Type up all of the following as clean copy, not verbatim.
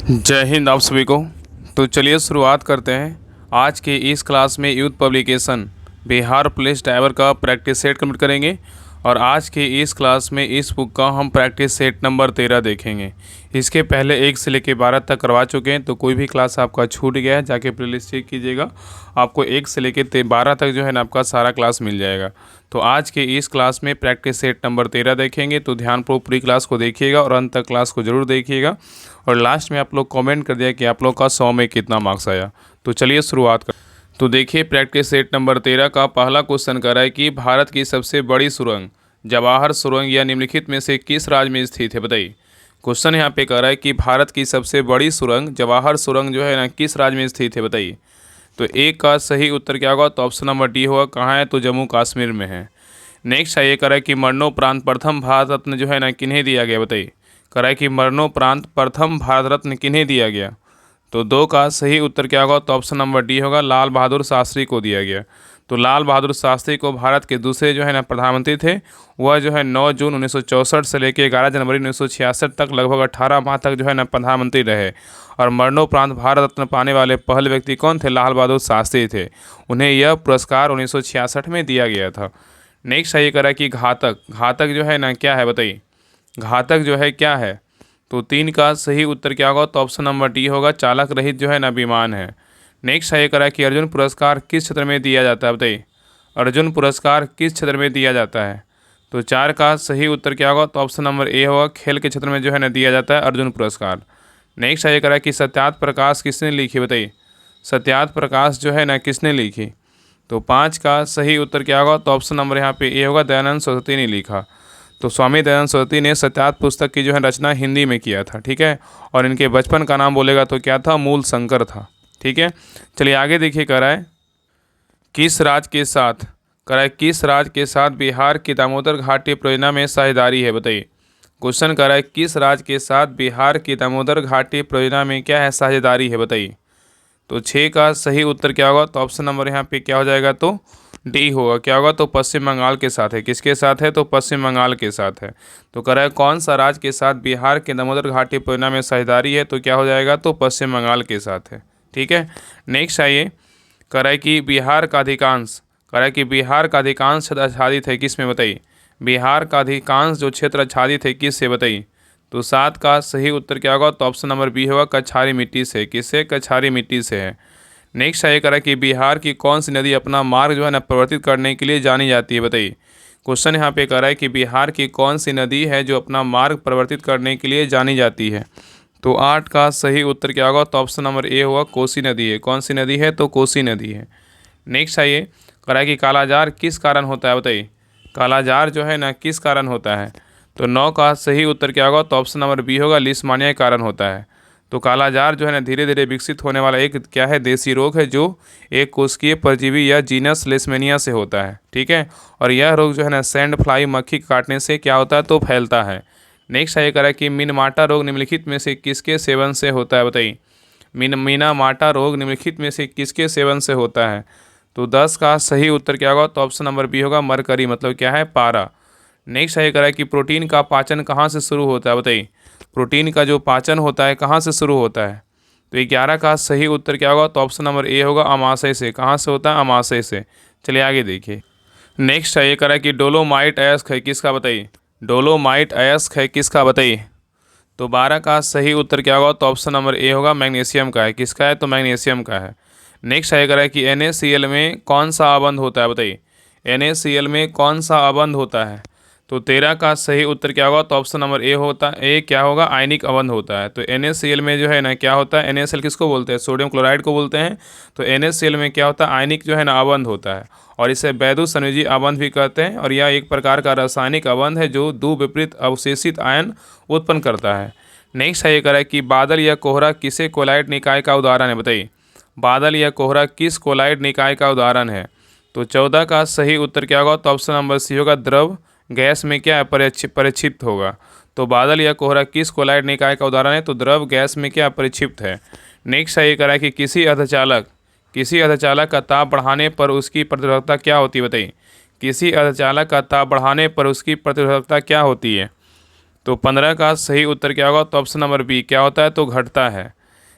जय हिंद आप सभी को। तो चलिए शुरुआत करते हैं। आज के इस क्लास में youth publication Bihar police driver का प्रैक्टिस सेट कंप्लीट करेंगे और आज के इस क्लास में इस बुक का हम प्रैक्टिस सेट नंबर 13 देखेंगे। इसके पहले 1 से लेकर 12 तक करवा चुके हैं, तो कोई भी क्लास आपका छूट गया है जाके प्लेलिस्ट चेक कीजिएगा। आपको 1 से लेकर 12 तक जो है ना आपका सारा क्लास मिल जाएगा। तो आज के इस क्लास में प्रैक्टिस सेट नंबर 13 देखेंगे, तो ध्यानपूर्वक पूरी क्लास को देखिएगा और अंत तक क्लास को ज़रूर देखिएगा। और लास्ट में आप लोग कमेंट कर दिया कि आप लोग का 100 में कितना मार्क्स आया। तो चलिए शुरुआत कर। तो देखिए प्रैक्टिस सेट नंबर 13 का पहला क्वेश्चन कर रहा है कि भारत की सबसे बड़ी सुरंग जवाहर सुरंग या निम्नलिखित में से किस राज्य में स्थित है, बताइए। क्वेश्चन यहाँ पे कह रहा है कि भारत की सबसे बड़ी सुरंग जवाहर सुरंग जो है ना किस राज्य में स्थित है, बताइए। तो एक का सही उत्तर क्या होगा, तो ऑप्शन नंबर डी होगा। कहाँ है, तो जम्मू कश्मीर में है। नेक्स्ट है ये कह रहा है कि मरणोपरांत प्रथम भारत रत्न जो है ना किन्हें दिया गया, बताइए। कह रहा है कि मरणोपरांत प्रथम भारत रत्न किन्हें दिया गया। तो 2 का सही उत्तर क्या होगा, तो ऑप्शन नंबर डी होगा, लाल बहादुर शास्त्री को दिया गया। तो लाल बहादुर शास्त्री को भारत के दूसरे जो है ना प्रधानमंत्री थे, वह जो है 9 जून 1964 से लेकर 11 जनवरी 1966 तक लगभग 18 माह तक जो है ना प्रधानमंत्री रहे। और मरणोपरांत भारत रत्न पाने वाले पहले व्यक्ति कौन थे, लाल बहादुर शास्त्री थे। उन्हें यह पुरस्कार 1966 में दिया गया था। नेक्स्ट है ये करा कि घातक घातक जो है ना क्या है, बताइए। घातक जो है क्या है। तो 3 का सही उत्तर क्या होगा, तो ऑप्शन नंबर डी होगा, चालक रहित जो है ना विमान है। नेक्स्ट है ये करा कि अर्जुन पुरस्कार किस क्षेत्र में दिया जाता है, बताइए। अर्जुन पुरस्कार किस क्षेत्र में दिया जाता है। तो 4 का सही उत्तर क्या होगा, तो ऑप्शन नंबर ए होगा, खेल के क्षेत्र में जो है ना दिया जाता है अर्जुन पुरस्कार। नेक्स्ट है ये करा कि सत्यार्थ प्रकाश किसने लिखी, बताइए। सत्यार्थ प्रकाश जो है ना किसने लिखी। तो 5 का सही उत्तर क्या होगा, तो ऑप्शन नंबर यहाँ पे ए होगा, दयानंद सरस्वती ने लिखा। तो स्वामी दयानंद सरस्वती ने सत्यार्थ पुस्तक की जो है रचना हिंदी में किया था, ठीक है। और इनके बचपन का नाम बोलेगा तो क्या था, मूल शंकर था, ठीक है। चलिए आगे देखिए, कह रहा है किस राज्य के साथ, कह रहा है किस राज्य के साथ बिहार की दामोदर घाटी परियोजना में साझेदारी है, बताइए। क्वेश्चन कर रहा है किस राज्य के साथ बिहार की दामोदर घाटी परियोजना में क्या है, साझेदारी है, बताइए। तो 6 का सही उत्तर क्या होगा, तो ऑप्शन नंबर यहाँ पे क्या हो जाएगा, तो डी होगा। क्या होगा, तो पश्चिम बंगाल के साथ है। किसके साथ है, तो पश्चिम बंगाल के साथ है। तो कह रहा है कौन सा राज्य के साथ बिहार के दामोदर घाटी परियोजना में साझेदारी है, तो क्या हो जाएगा, तो पश्चिम बंगाल के साथ है, ठीक है। नेक्स्ट आइए, कह रहा है कि बिहार का अधिकांश, कह रहा है कि बिहार का अधिकांश क्षेत्र आच्छादित है किस में, बताइए। बिहार का अधिकांश जो क्षेत्र आच्छादित है किस से, बताइए। तो 7 का सही उत्तर क्या होगा, तो ऑप्शन नंबर बी होगा, कछारी मिट्टी से। किससे, कछारी मिट्टी से है। नेक्स्ट है करा कि बिहार की कौन सी नदी अपना मार्ग जो है ना परिवर्तित करने के लिए जानी जाती है, बताइए। क्वेश्चन यहाँ पे कह रहा है कि बिहार की कौन सी नदी है जो अपना मार्ग परिवर्तित करने के लिए जानी जाती है। तो 8 का सही उत्तर क्या होगा, तो ऑप्शन नंबर ए होगा, कोसी नदी है। कौन सी नदी है, तो कोसी नदी है। नेक्स्ट है ये कह रहा है कि कालाजार किस कारण होता है, बताइए। कालाजार जो है ना किस कारण होता है। तो 9 का सही उत्तर क्या होगा, तो ऑप्शन नंबर बी होगा, लिस्मानिया के कारण होता है। तो कालाजार जो है ना धीरे धीरे विकसित होने वाला एक क्या है, देसी रोग है जो एक कोशिकीय परजीवी या जीनस लेशमेनिया से होता है, ठीक है। और यह रोग जो है ना सैंड फ्लाई मक्खी के काटने से क्या होता है, तो फैलता है। नेक्स्ट है कह रहा है कि मिनमाटा रोग निम्नलिखित में से किसके सेवन से होता है, बताइए। मीनामाटा रोग निम्नलिखित में से किसके सेवन से होता है। तो 10 का सही उत्तर क्या होगा, तो ऑप्शन नंबर बी होगा, मरकरी, मतलब क्या है, पारा। नेक्स्ट है कह रहा है कि प्रोटीन का पाचन कहाँ से शुरू होता है, बताइए। प्रोटीन का जो पाचन होता है कहाँ से शुरू होता है। तो 11 का सही उत्तर क्या होगा, तो ऑप्शन नंबर ए होगा, अमाशय से। कहाँ से होता है, अमाशय से। चलिए आगे देखिए। नेक्स्ट है ये कह रहा है कि डोलोमाइट अयस्क है किसका, बताइए। डोलोमाइट अयस्क है किसका, बताइए। तो 12 का सही उत्तर क्या होगा, तो ऑप्शन नंबर ए होगा, मैग्नीशियम का है। किसका है, तो मैग्नीशियम का है। नेक्स्ट है कह रहा है कि NaCl में कौन सा अबंध होता है, बताइए। NaCl में कौन सा अबंध होता है। तो 13 का सही उत्तर क्या होगा, तो ऑप्शन नंबर ए होता है, ए क्या होगा, आयनिक अबंध होता है। तो NaCl में जो है ना क्या होता है, NaCl किसको बोलते हैं, सोडियम क्लोराइड को बोलते हैं। तो NaCl में क्या होता है, आयनिक जो है ना अबंध होता है। और इसे वैद्युत संयोजी अबंध भी कहते हैं। और यह एक प्रकार का रासायनिक अबंध है जो दो विपरीत अवशेषित आयन उत्पन्न करता है। नेक्स्ट है ये कह रहा है कि बादल या कोहरा किसे कोलाइड निकाय का उदाहरण है, बताइए। बादल या कोहरा किस कोलाइड निकाय का उदाहरण है। तो 14 का सही उत्तर क्या होगा, तो ऑप्शन नंबर सी होगा, द्रव गैस में क्या है, परिक्षिप्त होगा। तो बादल या कोहरा किस कोलाइड निकाय का उदाहरण है, तो द्रव गैस में क्या परिक्षिप्त है। नेक्स्ट है ये कह रहा है कि किसी अर्धचालक का ताप बढ़ाने पर उसकी प्रतिरोधकता क्या होती है, बताइए। किसी अर्धचालक का ताप बढ़ाने पर उसकी प्रतिरोधकता क्या होती है। तो 15 का सही उत्तर क्या होगा? तो ऑप्शन नंबर बी क्या होता है? तो घटता है।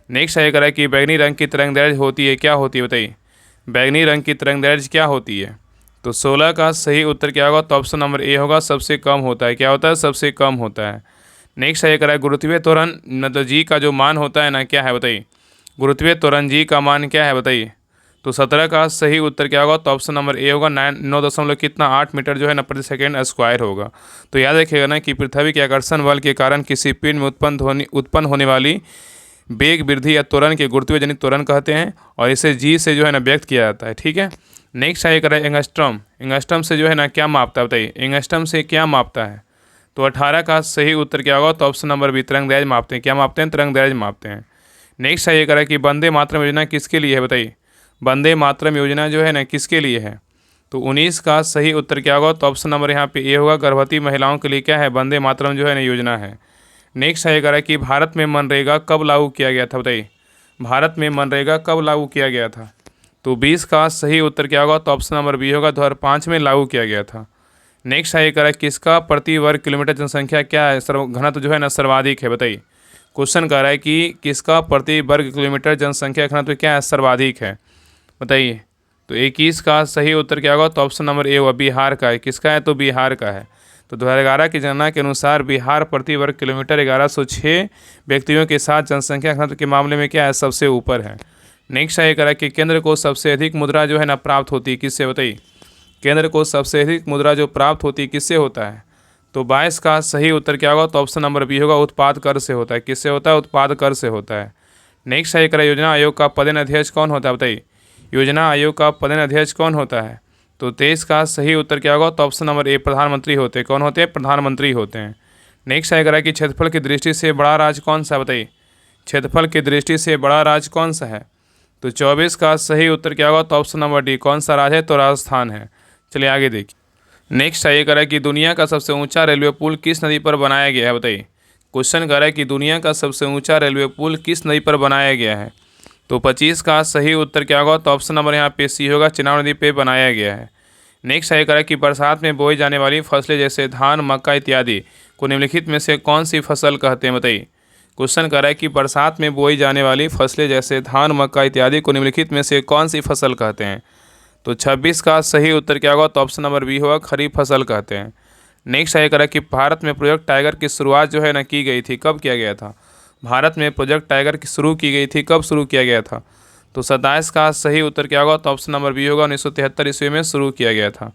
नेक्स्ट है करा कि बैंगनी रंग की तरंग दैर्घ्य होती है, क्या होती है बताइए? बैंगनी रंग की तरंग दैर्घ्य क्या होती है? तो 16 का सही उत्तर क्या होगा? तो ऑप्शन नंबर ए होगा, सबसे कम होता है। क्या होता है? सबसे कम होता है। नेक्स्ट है करा गुरुत्वीय त्वरण मतलब जी का जो मान होता है ना, क्या है बताइए? गुरुत्वीय त्वरण जी का मान क्या है बताइए? तो 17 का सही उत्तर क्या होगा? तो ऑप्शन नंबर ए होगा, 9 कितना 8 मीटर जो है ना प्रति सेकेंड स्क्वायर होगा। तो याद रखिएगा ना कि पृथ्वी के आकर्षण बल के कारण किसी पिंड में उत्पन्न होने वाली वेग वृद्धि या त्वरण के गुरुत्वीय जनित त्वरण कहते हैं, और इसे जी से जो है ना व्यक्त किया जाता है। ठीक है। नेक्स्ट है करें एंगस्ट्रम। एंगस्ट्रम से जो है ना क्या मापता है बताइए? एंगस्ट्रम से क्या मापता है? तो 18 का सही उत्तर क्या होगा? तो ऑप्शन नंबर बी तरंग दैर्घ्य मापते हैं। क्या मापते हैं? तरंग दैर्घ्य मापते हैं। नेक्स्ट है ये करें कि वंदे मातरम योजना किसके लिए है बताइए? वंदे मातरम योजना जो है ना किसके लिए है? तो 19 का सही उत्तर क्या होगा? तो ऑप्शन नंबर यहाँ पे ए होगा, गर्भवती महिलाओं के लिए क्या है? वंदे मातरम जो है ना योजना है। नेक्स्ट है करें कि भारत में मनरेगा कब लागू किया गया था बताइए? भारत में मनरेगा कब लागू किया गया था? तो 20 का सही उत्तर क्या होगा? तो ऑप्शन नंबर बी होगा, 2005 में लागू किया गया था। नेक्स्ट है करें किसका प्रति वर्ग किलोमीटर जनसंख्या क्या है? घनत्व जो है ना सर्वाधिक है बताइए? क्वेश्चन कह रहा है कि किसका प्रति वर्ग किलोमीटर जनसंख्या घनत्व क्या है? सर्वाधिक है, बताइए। तो 21 का सही उत्तर क्या होगा? तो ऑप्शन नंबर ए होगा, बिहार का है। किसका है? तो बिहार का है। तो 2011 की जनगणना के अनुसार बिहार प्रति वर्ग किलोमीटर 1106 व्यक्तियों के साथ जनसंख्या घनत्व के मामले में क्या है? सबसे ऊपर है। नेक्स्ट है करा कि केंद्र को सबसे अधिक मुद्रा जो है ना प्राप्त होती है, किससे बताइए? केंद्र को सबसे अधिक मुद्रा जो प्राप्त होती है किससे होता है? तो 22 का सही उत्तर क्या होगा? तो ऑप्शन नंबर बी होगा, उत्पाद कर से होता है। किससे होता है? उत्पाद कर से होता है। नेक्स्ट है करा योजना आयोग का पदेन अध्यक्ष कौन होता है बताइए? योजना आयोग का पदेन अध्यक्ष कौन होता है? तो 23 का सही उत्तर क्या होगा? तो ऑप्शन नंबर ए प्रधानमंत्री होते हैं। कौन होते हैं? प्रधानमंत्री होते हैं। नेक्स्ट है करा कि क्षेत्रफल की दृष्टि से बड़ा राज्य कौन सा बताइए? क्षेत्रफल की दृष्टि से बड़ा राज्य कौन सा है? तो 24 का सही उत्तर क्या होगा? तो ऑप्शन नंबर डी, कौन सा राज्य है? तो राजस्थान है। चलिए आगे देखिए। नेक्स्ट है करा कि दुनिया का सबसे ऊंचा रेलवे पुल किस नदी पर बनाया गया है बताइए? क्वेश्चन कर रहा है कि दुनिया का सबसे ऊंचा रेलवे पुल किस नदी पर बनाया गया है? तो 25 का सही उत्तर क्या होगा? तो ऑप्शन नंबर यहाँ पे सी होगा, चिनाब नदी पे बनाया गया है। नेक्स्ट है करा कि बरसात में बोई जाने वाली फसलें जैसे धान, मक्का इत्यादि को निम्नलिखित में से कौन सी फसल कहते हैं बताइए? क्वेश्चन कर रहा है कि बरसात में बोई जाने वाली फसलें जैसे धान, मक्का इत्यादि को निम्नलिखित में से कौन सी फसल कहते हैं? तो 26 का सही उत्तर क्या होगा? तो ऑप्शन नंबर बी होगा, खरीफ फसल कहते हैं। नेक्स्ट है करा कि भारत में प्रोजेक्ट टाइगर की शुरुआत जो है ना की गई थी, कब किया गया था? भारत में प्रोजेक्ट टाइगर की शुरू की गई थी, कब शुरू किया गया था? तो 27 का सही उत्तर क्या होगा? तो ऑप्शन नंबर बी होगा, 1973 ईस्वी में शुरू किया गया था।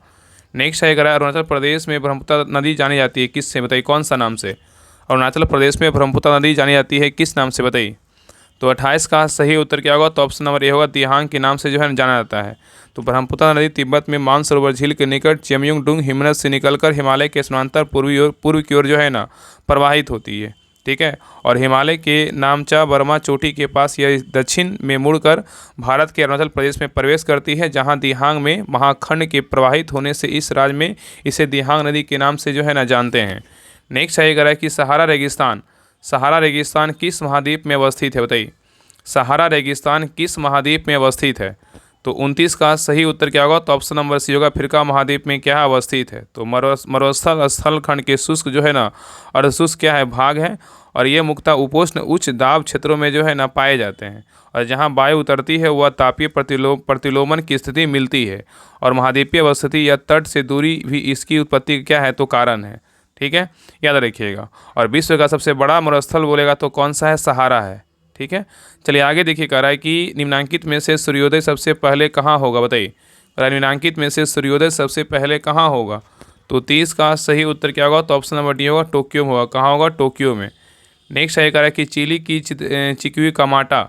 नेक्स्ट है करा अरुणाचल प्रदेश में ब्रह्मपुत्र नदी जानी जाती है किससे बताइए? कौन सा नाम से? अरुणाचल प्रदेश में ब्रह्मपुत्र नदी जानी जाती है किस नाम से बताइए? तो 28 का सही उत्तर क्या होगा? तो ऑप्शन नंबर ए होगा, दिहांग के नाम से जो है जाना जाता है। तो ब्रह्मपुत्र नदी तिब्बत में मानसरोवर झील के निकट चेमयुंगडुंग हिमनद से निकलकर हिमालय के समानांतर पूर्व की ओर जो है ना प्रवाहित होती है। ठीक है। और हिमालय के नामचा बर्मा चोटी के पास यह दक्षिण में मुड़कर भारत के अरुणाचल प्रदेश में प्रवेश करती है, जहां दिहांग में महाखंड के प्रवाहित होने से इस राज्य में इसे दिहांग नदी के नाम से जो है ना जानते हैं। नेक्स्ट है करा कि सहारा रेगिस्तान किस महाद्वीप में अवस्थित है बताइए? सहारा रेगिस्तान किस महाद्वीप में अवस्थित है? तो 29 का सही उत्तर क्या होगा? तो ऑप्शन नंबर सी होगा, अफ्रीका महाद्वीप में क्या अवस्थित है? तो मरुस्थल स्थल खंड के शुष्क जो है ना अर्धशुष्क क्या है भाग है, और ये मुख्यतः उपोष्ण उच्च दाब क्षेत्रों में जो है ना पाए जाते हैं, और जहाँ वायु उतरती है वह तापीय प्रतिलोमन की स्थिति मिलती है, और महाद्वीपीय अवस्थिति या तट से दूरी भी इसकी उत्पत्ति क्या है? तो कारण है। ठीक है, याद रखिएगा। और विश्व का सबसे बड़ा मरुस्थल बोलेगा तो कौन सा है? सहारा है। ठीक है। चलिए आगे देखिए, कह रहा है कि निम्नांकित में से सूर्योदय सबसे पहले कहाँ होगा बताइए? निम्नांकित में से सूर्योदय सबसे पहले कहाँ होगा? तो 30 का सही उत्तर क्या होगा? तो ऑप्शन नंबर डी होगा, टोक्यो में होगा। कहाँ होगा? टोक्यो में। नेक्स्ट है कह रहा है कि चिली की चिकुई कमाटा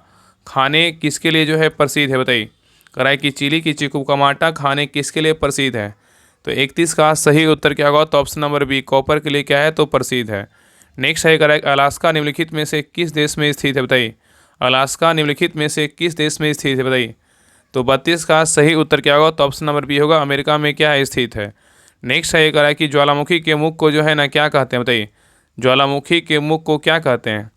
खाने किसके लिए जो है प्रसिद्ध है बताइए? कह रहा है कि चिली की चिकू कमाटा खाने किसके लिए प्रसिद्ध है? तो 31 का सही उत्तर क्या होगा? तो ऑप्शन नंबर बी, कॉपर के लिए क्या है? तो प्रसिद्ध है। नेक्स्ट है कह रहा है अलास्का निम्नलिखित में से किस देश में स्थित है बताइए? अलास्का निम्नलिखित में से किस देश में स्थित है बताइए? तो 32 का सही उत्तर क्या होगा? तो ऑप्शन नंबर बी होगा, अमेरिका में क्या है स्थित है। नेक्स्ट है कह रहा है कि ज्वालामुखी के मुख को जो है ना क्या कहते हैं बताइए? ज्वालामुखी के मुख को क्या कहते हैं?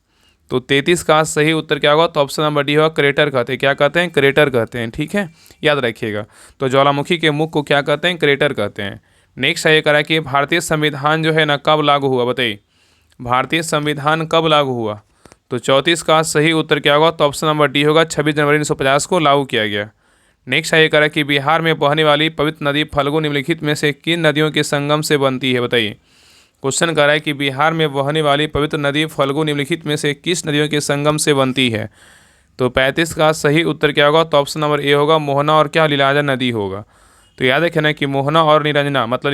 तो 33 का सही उत्तर क्या होगा? तो ऑप्शन नंबर डी होगा, क्रेटर कहते हैं। क्या कहते हैं? क्रेटर कहते हैं। ठीक है, याद रखिएगा। तो ज्वालामुखी के मुख को क्या कहते हैं? क्रेटर कहते हैं। नेक्स्ट है ये कह रहा है कि भारतीय संविधान जो है ना कब लागू हुआ बताइए? भारतीय संविधान कब लागू हुआ? तो 34 का सही उत्तर क्या होगा? तो ऑप्शन नंबर डी होगा, 26 जनवरी 1950 को लागू किया गया। नेक्स्ट है करा कि बिहार में बहने वाली पवित्र नदी फल्गु निम्नलिखित में से किन नदियों के संगम से बनती है? बताइए। क्वेश्चन कर रहा है कि बिहार में बहने वाली पवित्र नदी फल्गु निम्नलिखित में से किस नदियों के संगम से बनती है? तो 35 का सही उत्तर क्या होगा? तो ऑप्शन नंबर ए होगा, मोहना और क्या लीलाजन नदी होगा। तो याद रखना कि मोहना और निरंजना मतलब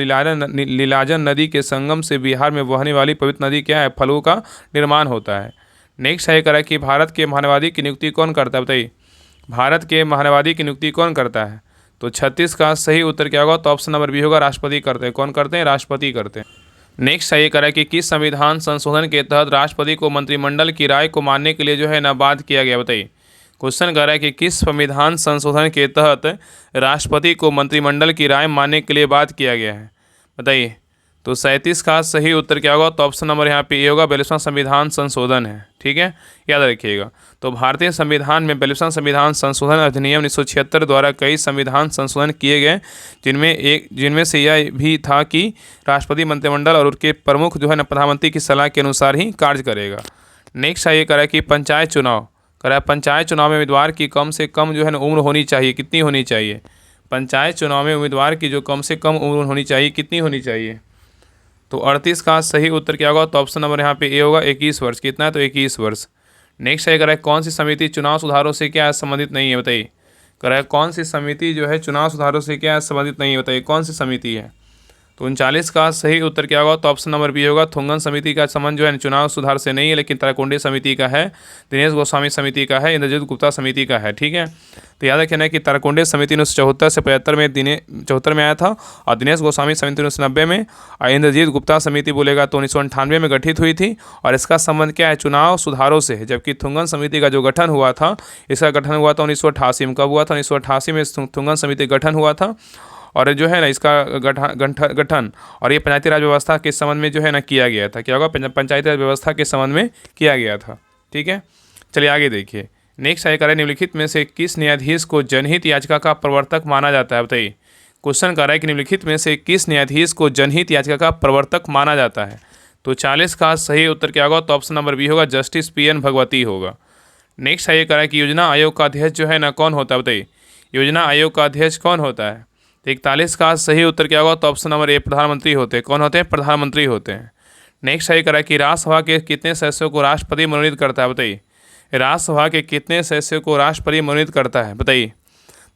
लीलाजन नदी के संगम से बिहार में बहने वाली पवित्र नदी क्या है? फल्गु का निर्माण होता है। नेक्स्ट है करा कि भारत के महानवादी की नियुक्ति कौन करता है? बताइए। भारत के महानवादी की नियुक्ति कौन करता है? तो 36 का सही उत्तर क्या होगा? तो ऑप्शन नंबर बी होगा, राष्ट्रपति करते हैं। कौन करते हैं? राष्ट्रपति करते हैं। नेक्स्ट है करा कि किस संविधान संशोधन के तहत राष्ट्रपति को मंत्रिमंडल की राय को मानने के लिए जो है ना बाध्य किया गया? बताइए। क्वेश्चन कर रहा है कि किस संविधान संशोधन के तहत राष्ट्रपति को मंत्रिमंडल की राय मानने के लिए बाध्य किया गया है? बताइए। तो 37 का सही उत्तर क्या होगा? तो ऑप्शन नंबर यहाँ पे ये होगा, 42वां संविधान संशोधन है। ठीक है, याद रखिएगा। तो भारतीय संविधान में 42वां संविधान संशोधन अधिनियम 1976 द्वारा कई संविधान संशोधन किए गए, जिनमें से यह भी था कि राष्ट्रपति मंत्रिमंडल और उनके प्रमुख जो है ना प्रधानमंत्री की सलाह के अनुसार ही कार्य करेगा। नेक्स्ट है ये करा कि पंचायत चुनाव करा, पंचायत चुनाव में उम्मीदवार की कम से कम जो है ना उम्र होनी चाहिए, कितनी होनी चाहिए? पंचायत चुनाव में उम्मीदवार की जो कम से कम उम्र होनी चाहिए, कितनी होनी चाहिए? तो 38 का सही उत्तर क्या होगा? तो ऑप्शन नंबर यहाँ पे ए होगा, 21 वर्ष। कितना है? तो 21 वर्ष। नेक्स्ट है करा कौन सी समिति चुनाव सुधारों से क्या संबंधित नहीं है? बताइए। करा कौन सी समिति जो है चुनाव सुधारों से क्या संबंधित नहीं है? बताइए कौन सी समिति है? तो 39 का सही उत्तर क्या होगा? तो ऑप्शन नंबर बी होगा, थुंगन समिति का संबंध जो है चुनाव सुधार से नहीं है, लेकिन ताराकुंडे समिति का है, दिनेश गोस्वामी समिति का है, इंद्रजीत गुप्ता समिति का है। ठीक है, तो याद रखना कि ताराकुंडे समिति 1974 से 75 में 74 में आया था, और दिनेश गोस्वामी समिति 1990 में, और इंद्रजीत गुप्ता समिति बोलेगा तो 1998 में गठित हुई थी, और इसका संबंध क्या है? चुनाव सुधारों से है। जबकि थुंगन समिति का जो गठन हुआ था, इसका गठन हुआ था 1988 में। कब हुआ था? 1988 में थुंगन समिति गठन हुआ था, और जो है ना इसका गठन और ये पंचायती राज व्यवस्था के संबंध में जो है ना किया गया था। क्या होगा? पंचायती राज व्यवस्था के संबंध में किया गया था। ठीक है, चलिए आगे देखिए। नेक्स्ट है करें निम्नलिखित में से किस न्यायाधीश को जनहित याचिका का प्रवर्तक माना जाता है? बताइए। क्वेश्चन कर रहा है कि निम्नलिखित में से किस न्यायाधीश को जनहित याचिका का प्रवर्तक माना जाता है? तो 40 का सही उत्तर क्या होगा? तो ऑप्शन नंबर बी होगा, जस्टिस PN भगवती होगा। नेक्स्ट है ये कह रहा है कि योजना आयोग का अध्यक्ष जो है ना कौन होता है? बताइए। योजना आयोग का अध्यक्ष कौन होता है? तो 41 का सही उत्तर क्या होगा? तो ऑप्शन नंबर ए, प्रधानमंत्री होते हैं। कौन होते हैं? प्रधानमंत्री होते हैं। नेक्स्ट है करा कि राज्यसभा के कितने सदस्यों को राष्ट्रपति मनोनीत करता है? बताइए। राज्यसभा के कितने सदस्यों को राष्ट्रपति मनोनीत करता है? बताइए।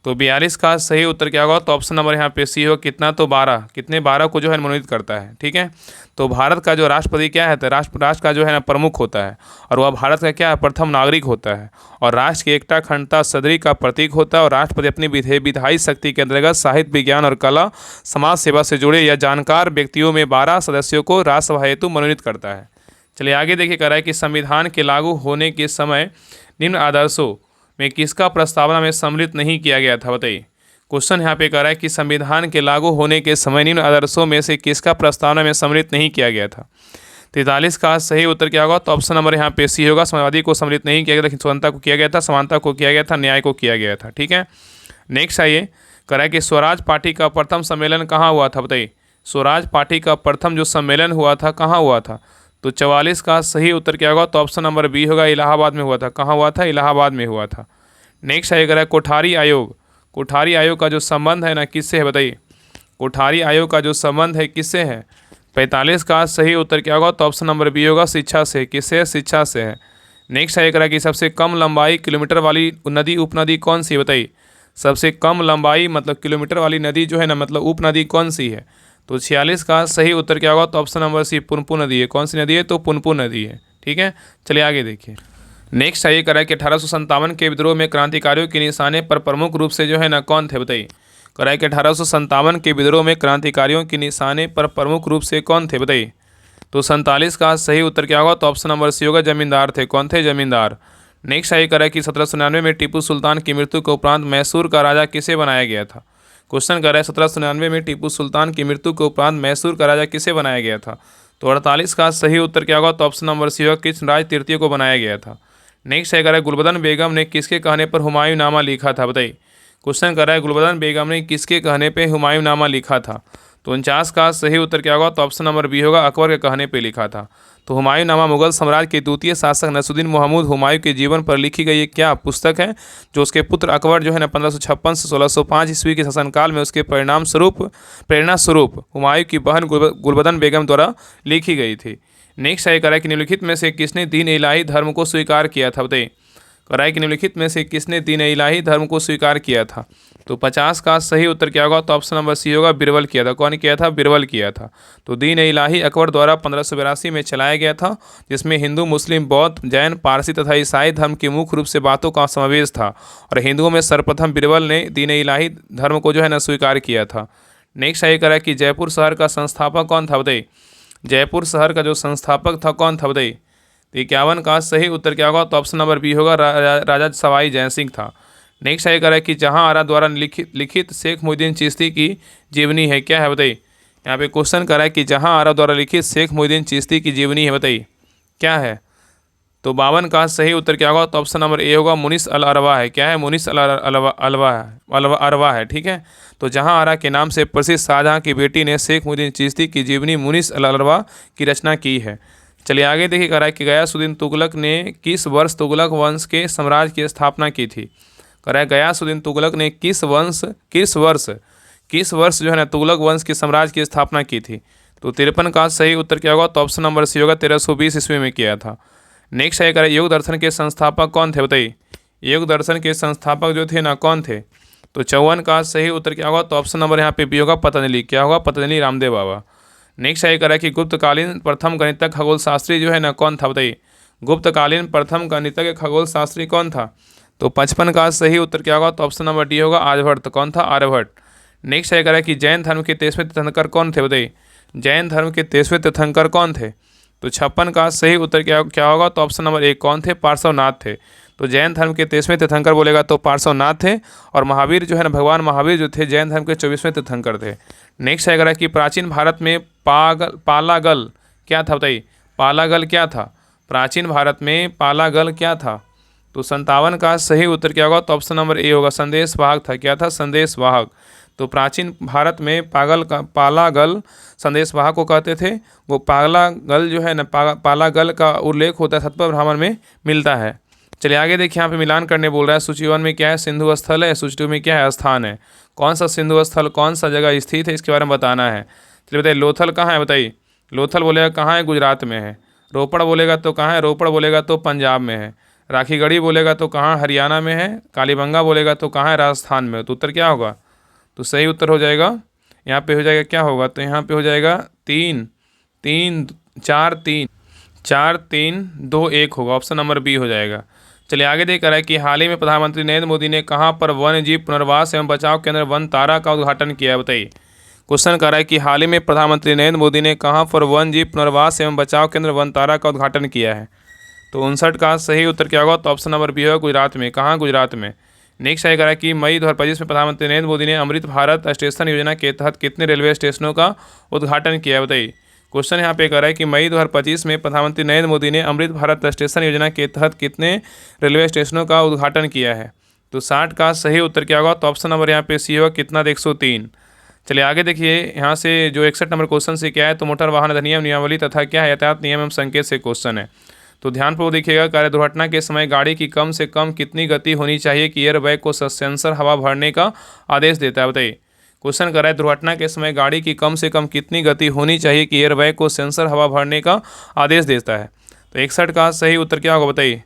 तो 42 का सही उत्तर क्या होगा? तो ऑप्शन नंबर यहाँ पे सी होगा, कितना? तो 12। कितने? 12 को जो है मनोनीत करता है। ठीक है, तो भारत का जो राष्ट्रपति क्या है? तो राष्ट्र का जो है ना प्रमुख होता है, और वह भारत का क्या है? प्रथम नागरिक होता है, और राष्ट्र की एकता अखंडता सदरी का प्रतीक होता है। और राष्ट्रपति अपनी विधायी शक्ति के अंतर्गत साहित्य, विज्ञान और कला, समाज सेवा से जुड़े या जानकार व्यक्तियों में 12 सदस्यों को राज्यसभा हेतु मनोनीत करता है। चलिए आगे देखिए, कह रहा है कि संविधान के लागू होने के समय निम्न आदर्शों में किसका प्रस्तावना में सम्मिलित नहीं किया गया था? बताइए। क्वेश्चन यहाँ पे कह रहा है कि संविधान के लागू होने के समय निम्न आदर्शों में से किसका प्रस्तावना में सम्मिलित नहीं किया गया था? 43 का सही उत्तर क्या होगा? तो ऑप्शन नंबर यहाँ पे सी होगा, समाजवादी को सम्मिलित नहीं किया गया, लेकिन स्वतंत्रता को किया गया था, समानता को किया गया था, न्याय को किया गया था। ठीक है, नेक्स्ट आइए, कह रहा है कि स्वराज पार्टी का प्रथम सम्मेलन कहाँ हुआ था? बताइए। स्वराज पार्टी का प्रथम जो सम्मेलन हुआ था कहाँ हुआ था? तो 44 का सही उत्तर क्या होगा? तो ऑप्शन नंबर बी होगा, इलाहाबाद में हुआ था। कहाँ हुआ था? इलाहाबाद में हुआ था। नेक्स्ट है अगर कोठारी आयोग, कोठारी आयोग का जो संबंध है ना किससे है? बताइए। कोठारी आयोग का जो संबंध है किससे है? 45 का सही उत्तर क्या होगा? तो ऑप्शन नंबर बी होगा, शिक्षा से। किससे? शिक्षा से है। नेक्स्ट है करा कि सबसे कम लंबाई किलोमीटर वाली नदी उपनदी कौन सी? बताइए। सबसे कम लंबाई मतलब किलोमीटर वाली नदी जो है ना मतलब उपनदी कौन सी है? तो 46 का सही उत्तर क्या होगा? तो ऑप्शन नंबर सी, पुनपुन नदी है। कौन सी नदी है? तो पुनपुन नदी है। ठीक है, चलिए आगे देखिए। नेक्स्ट है करा कि 1857 के विद्रोह में क्रांतिकारियों के निशाने पर प्रमुख रूप से जो है ना कौन थे? बताइए। करा कि 1857 के विद्रोह में क्रांतिकारियों के निशाने पर प्रमुख रूप से कौन थे? बताइए। तो 47 का सही उत्तर क्या होगा? तो ऑप्शन नंबर सी होगा, जमींदार थे। कौन थे? जमींदार। नेक्स्ट है करा कि 1799 में टीपू सुल्तान की मृत्यु के उपरांत मैसूर का राजा किसे बनाया गया था? क्वेश्चन कर रहा है 1799 में टीपू सुल्तान की मृत्यु के उपरांत मैसूर का राजा किसे बनाया गया था? तो 48 का सही उत्तर क्या होगा? तो ऑप्शन नंबर सी होगा, कृष्णराज तृतीय को बनाया गया था। नेक्स्ट है कह रहा है गुलबदन बेगम ने किसके कहने पर हुमायूंनामा लिखा था? बताइए। क्वेश्चन कर रहा है गुलबदन बेगम ने किसके कहने पर हुमायूंनामा लिखा था? तो 49 का सही उत्तर क्या होगा? तो ऑप्शन नंबर बी होगा, अकबर के कहने पर लिखा था। तो हुमायूंनामा मुगल साम्राज्य के द्वितीय शासक नसरुद्दीन महमूद हुमायूं के जीवन पर लिखी गई एक क्या पुस्तक है, जो उसके पुत्र अकबर जो है ना 1556 से 1605 ईस्वी के शासनकाल में उसके प्रेरणा स्वरूप हुमायूं की बहन गुलबदन बेगम द्वारा लिखी गई थी। नेक्स्ट है कराए कि निम्नलिखित में से किसने दीन इलाही धर्म को स्वीकार किया था, बताइए। कराए कि निम्नलिखित में से किसने दीन इलाही धर्म को स्वीकार किया था। तो 50 का सही उत्तर क्या होगा, तो ऑप्शन नंबर सी होगा, बिरबल किया था। कौन किया था, बिरबल किया था। तो दीन इलाही अकबर द्वारा 1582 में चलाया गया था, जिसमें हिंदू, मुस्लिम, बौद्ध, जैन, पारसी तथा ईसाई धर्म के मुख्य रूप से बातों का समावेश था। और हिंदुओं में सर्वप्रथम बिरबल ने दीन इलाही धर्म को जो है ना स्वीकार किया था। नेक्स्ट है करा कि जयपुर शहर का संस्थापक कौन था, बताइए। जयपुर शहर का जो संस्थापक था कौन था, बताइए। तो 51 का सही उत्तर क्या होगा, तो ऑप्शन नंबर बी होगा, राजा सवाई जय सिंह था। नेक्स्ट है करें कि जहां आरा द्वारा लिखित शेख मोहिउद्दीन चिश्ती की जीवनी है, क्या है, बताइए। यहाँ पे क्वेश्चन करा है कि जहां आरा द्वारा लिखित शेख मोहिउद्दीन चिश्ती की जीवनी है, बताइए क्या है। तो 52 का सही उत्तर क्या होगा, तो ऑप्शन नंबर ए होगा, मुनिस अल अरवा है। क्या है, मुनिस अल अरवा है, ठीक है। तो जहां आरा के नाम से प्रसिद्ध शाहजहां की बेटी ने शेख मोहिउद्दीन चिश्ती की जीवनी मुनिस अल अरवा की रचना की है। चलिए आगे देखिए करा कि गयासुद्दीन तुगलक ने किस वर्ष तुगलक वंश के साम्राज्य की स्थापना की थी। करा गयासुद्दीन तुगलक ने किस वर्ष जो है ना तुगलक वंश के साम्राज्य की स्थापना की थी। तो 53 का सही उत्तर क्या होगा, तो ऑप्शन नंबर सी होगा, 1320 ईस्वी में किया था। नेक्स्ट है करा योग दर्शन के संस्थापक कौन थे, बताइए। योग दर्शन के संस्थापक जो थे ना कौन थे। तो 54 का सही उत्तर क्या होगा, तो ऑप्शन नंबर यहाँ पे बी होगा, पतंजलि। क्या होगा, पतंजलि रामदेव बाबा। नेक्स्ट है करा कि गुप्तकालीन प्रथम गणितज्ञ खगोल शास्त्री जो है ना कौन था, बताइए। गुप्तकालीन प्रथम गणितज्ञ खगोल शास्त्री कौन था। तो 55 का सही उत्तर क्या होगा, तो ऑप्शन नंबर डी होगा, आर्यभट्ट। तो कौन था, आर्यभट्ट। नेक्स्ट है करा कि जैन धर्म के 23वें तीर्थंकर कौन थे, बताइए। जैन धर्म के 23वें तीर्थंकर कौन थे। तो 56 का सही उत्तर क्या होगा, तो ऑप्शन नंबर ए कौन थे, पार्श्वनाथ थे। तो जैन धर्म के 23वें तीर्थंकर बोलेगा तो पार्श्वनाथ थे। और महावीर जो है ना, भगवान महावीर जो थे जैन धर्म के 24वें तीर्थंकर थे। नेक्स्ट है कि प्राचीन भारत में पालागल क्या था, बताइए। पालागल क्या था, प्राचीन भारत में पालागल क्या था। तो 57 का सही उत्तर क्या होगा, तो ऑप्शन नंबर ए होगा, संदेश वाहक था। क्या था, संदेश वाहक। तो प्राचीन भारत में पालागल संदेश वाहक को कहते थे। वो पालागल जो है ना, पालागल का उल्लेख होता है सतपथ ब्राह्मण में मिलता है। चलिए आगे देखिए, यहाँ पे मिलान करने बोल रहा है। सूची 1 में क्या है, सिंधु स्थल है। सूची 2 में क्या है, स्थान है। कौन सा सिंधु स्थल कौन सा जगह स्थित है, इसके बारे में बताना है। चलिए बताइए, लोथल कहाँ है, बताइए। लोथल बोलेगा कहाँ है, गुजरात में है। रोपड़ बोलेगा तो कहाँ है, रोपड़ बोलेगा तो पंजाब में है। राखीगढ़ी बोलेगा तो कहाँ, हरियाणा में है। कालीबंगा बोलेगा तो कहाँ है, राजस्थान में। तो उत्तर क्या होगा, तो सही उत्तर हो जाएगा यहाँ पे हो जाएगा, क्या होगा, तो यहाँ पे हो जाएगा 4-3-2-1 होगा। ऑप्शन नंबर बी हो जाएगा। चलिए आगे देख रहा है कि हाल ही में प्रधानमंत्री नरेंद्र मोदी ने कहाँ पर वन्य जीव पुनर्वास एवं बचाव केंद्र वन तारा का उद्घाटन किया है, बताइए। क्वेश्चन कर रहा है कि हाल ही में प्रधानमंत्री नरेंद्र मोदी ने कहाँ पर वन्य जीव पुनर्वास एवं बचाव केंद्र वन तारा का उद्घाटन किया है। तो 59 का सही उत्तर क्या होगा, तो ऑप्शन नंबर बी होगा, गुजरात में। कहाँ, गुजरात में। नेक्स्ट है करा कि मई 2025 में प्रधानमंत्री नरेंद्र मोदी ने अमृत भारत स्टेशन योजना के तहत कितने रेलवे स्टेशनों का उद्घाटन किया, बताइए। क्वेश्चन यहाँ पे कर रहा है कि मई 2025 में प्रधानमंत्री नरेंद्र मोदी ने अमृत भारत स्टेशन योजना के तहत कितने रेलवे स्टेशनों का उद्घाटन किया है। तो 60 का सही उत्तर क्या होगा, तो ऑप्शन नंबर यहाँ पे सी होगा, कितना, 103। चलिए आगे देखिए, यहाँ से जो 61 नंबर क्वेश्चन से क्या है, तो मोटर वाहन अधिनियम नियमावली तथा क्या है, यातायात नियम एवं संकेत से क्वेश्चन है। तो ध्यानपूर्वक देखिएगा, कार्य दुर्घटना के समय गाड़ी की कम से कम कितनी गति होनी चाहिए कि एयरबैग को सेंसर हवा भरने का आदेश देता है, बताइए। क्वेश्चन कर रहा है, दुर्घटना के समय गाड़ी की कम से कम कितनी गति होनी चाहिए कि एयरबैग को सेंसर हवा भरने का आदेश देता है। तो 61 का सही उत्तर क्या होगा, बताइए।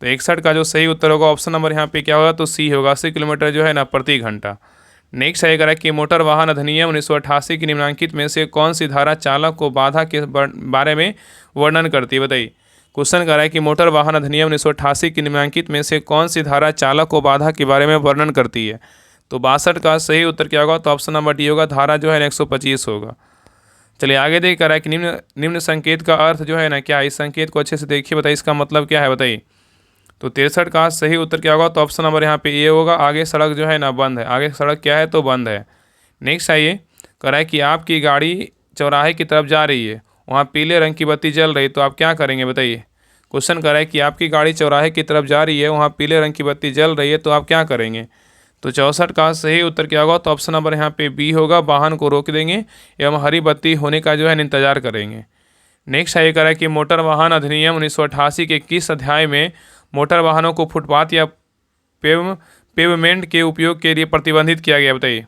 तो 61 का जो सही उत्तर होगा, ऑप्शन नंबर यहाँ पे क्या होगा, तो सी होगा, 80 किलोमीटर जो है ना प्रति घंटा। नेक्स्ट है करा कि मोटर वाहन अधिनियम 1988 की निम्नलिखित में से कौन सी धारा चालक को बाधा के बारे में वर्णन करती है, बताइए। क्वेश्चन कर रहा है कि मोटर वाहन अधिनियम 1988 की निम्नलिखित में से कौन सी धारा चालक को बाधा के बारे में वर्णन करती है। तो 62 का सही उत्तर क्या होगा, तो ऑप्शन नंबर डी होगा, धारा जो है 125 होगा। चलिए आगे देख कर रहा है कि निम्न संकेत का अर्थ जो है ना क्या, इस संकेत को अच्छे से देखिए, बताइए इसका मतलब क्या है, बताइए। तो 63 का सही उत्तर क्या होगा, तो ऑप्शन नंबर यहाँ पे ये होगा, आगे सड़क जो है ना बंद है। आगे सड़क क्या है, तो बंद है। नेक्स्ट आइए, कह रहा है कि आपकी गाड़ी चौराहे की तरफ जा रही है, वहाँ पीले रंग की बत्ती जल रही, तो आप क्या करेंगे, बताइए। क्वेश्चन कर रहा है कि आपकी गाड़ी चौराहे की तरफ जा रही है, वहाँ पीले रंग की बत्ती जल रही है, तो आप क्या करेंगे। तो 64 का सही उत्तर क्या होगा, तो ऑप्शन नंबर यहाँ पे बी होगा, वाहन को रोक देंगे एवं हरी बत्ती होने का जो है इंतजार करेंगे। नेक्स्ट है ये कह रहा है कि मोटर वाहन अधिनियम 1988 के किस अध्याय में मोटर वाहनों को फुटपाथ या पेवमेंट के उपयोग के लिए प्रतिबंधित किया गया, बताइए।